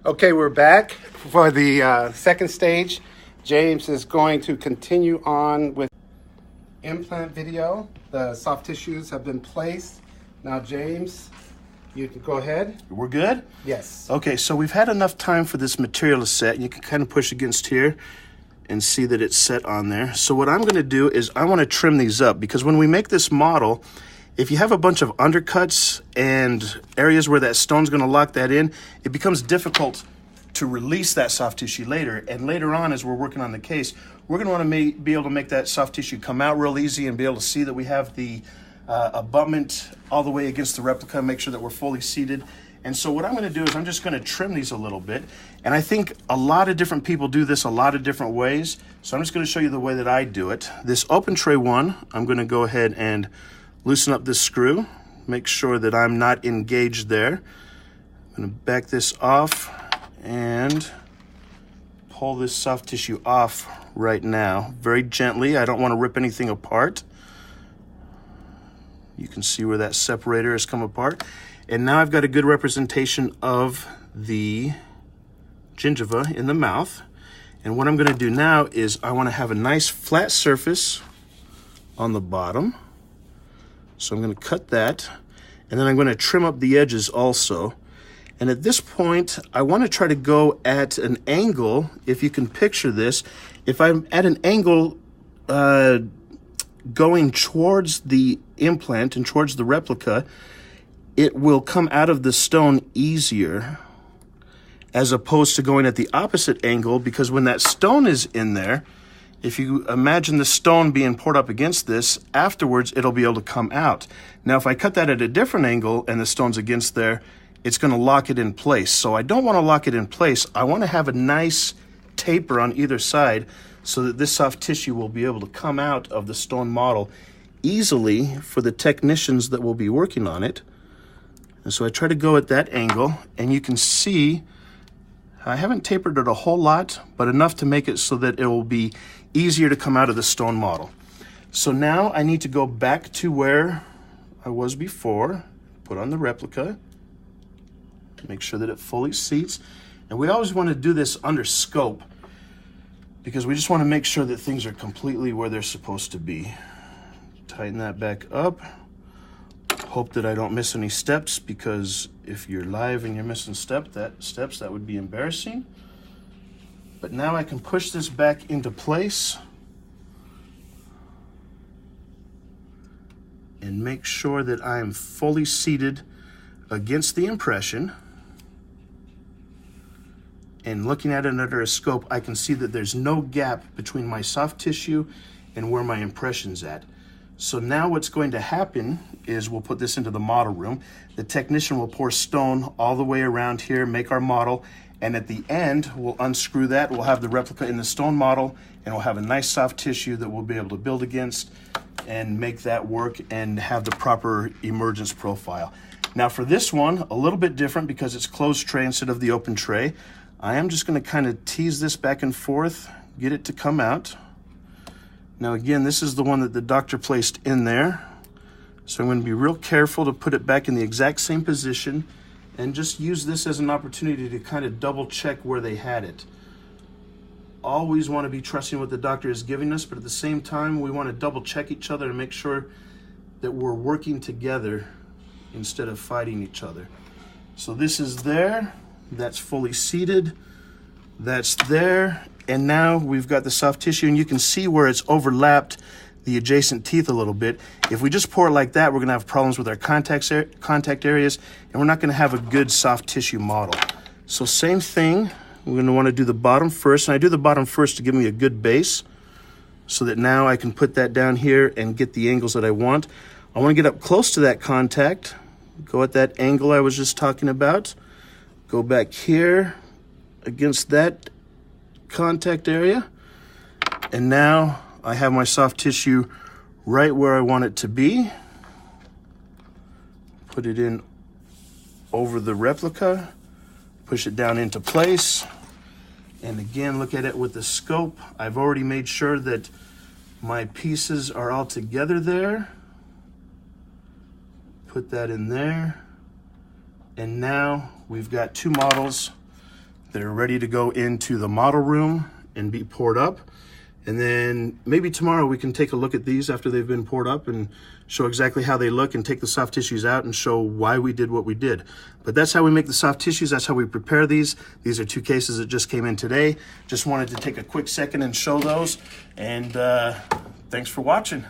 Okay, we're back for the second stage. James is going to continue on with implant video. The soft tissues have been placed. Now, James, you can go ahead. We're good? Yes. Okay, so we've had enough time for this material to set. You can kind of push against here and see that it's set on there. So what I'm going to do is I want to trim these up, because when we make this model, if you have a bunch of undercuts and areas where that stone's going to lock that in, it becomes difficult to release that soft tissue later. And later on, as we're working on the case, we're going to want to be able to make that soft tissue come out real easy and be able to see that we have the abutment all the way against the replica, make sure that we're fully seated. And so what I'm going to do is I'm just going to trim these a little bit. And I think a lot of different people do this a lot of different ways. So I'm just going to show you the way that I do it. This open tray one, I'm going to go ahead and loosen up this screw, make sure that I'm not engaged there. I'm going to back this off and pull this soft tissue off right now, very gently. I don't want to rip anything apart. You can see where that separator has come apart. And now I've got a good representation of the gingiva in the mouth. And what I'm going to do now is I want to have a nice flat surface on the bottom. So I'm going to cut that, and then I'm going to trim up the edges also. And at this point, I want to try to go at an angle. If you can picture this, if I'm at an angle going towards the implant and towards the replica, it will come out of the stone easier, as opposed to going at the opposite angle, because when that stone is in there, if you imagine the stone being poured up against this, afterwards it'll be able to come out. Now, if I cut that at a different angle and the stone's against there, it's going to lock it in place. So I don't want to lock it in place. I want to have a nice taper on either side so that this soft tissue will be able to come out of the stone model easily for the technicians that will be working on it. And so I try to go at that angle, and you can see I haven't tapered it a whole lot, but enough to make it so that it will be easier to come out of the stone model. So now I need to go back to where I was before, put on the replica, make sure that it fully seats. And we always want to do this under scope, because we just want to make sure that things are completely where they're supposed to be. Tighten that back up. Hope that I don't miss any steps, because if you're live and you're missing steps, that would be embarrassing. But now I can push this back into place and make sure that I am fully seated against the impression. And looking at it under a scope, I can see that there's no gap between my soft tissue and where my impression's at. So now what's going to happen is we'll put this into the model room. The technician will pour stone all the way around here, make our model, and at the end, we'll unscrew that. We'll have the replica in the stone model, and we'll have a nice soft tissue that we'll be able to build against and make that work and have the proper emergence profile. Now for this one, a little bit different because it's closed tray instead of the open tray. I am just going to kind of tease this back and forth, get it to come out. Now again, this is the one that the doctor placed in there. So I'm going to be real careful to put it back in the exact same position and just use this as an opportunity to kind of double check where they had it. Always want to be trusting what the doctor is giving us, but at the same time, we want to double check each other and make sure that we're working together instead of fighting each other. So this is there, that's fully seated, that's there, and now we've got the soft tissue, and you can see where it's overlapped the adjacent teeth a little bit. If we just pour it like that, we're going to have problems with our contact areas, and we're not going to have a good soft tissue model. So same thing, we're going to want to do the bottom first, and I do the bottom first to give me a good base so that now I can put that down here and get the angles that I want. I want to get up close to that contact, go at that angle I was just talking about, go back here against that contact area, and now I have my soft tissue right where I want it to be. Put it in over the replica, push it down into place, and again, look at it with the scope. I've already made sure that my pieces are all together there. Put that in there. And now we've got two models They're ready to go into the model room and be poured up. And then maybe tomorrow we can take a look at these after they've been poured up and show exactly how they look and take the soft tissues out and show why we did what we did. But that's how we make the soft tissues. That's how we prepare these. These are 2 cases that just came in today. Just wanted to take a quick second and show those. And thanks for watching.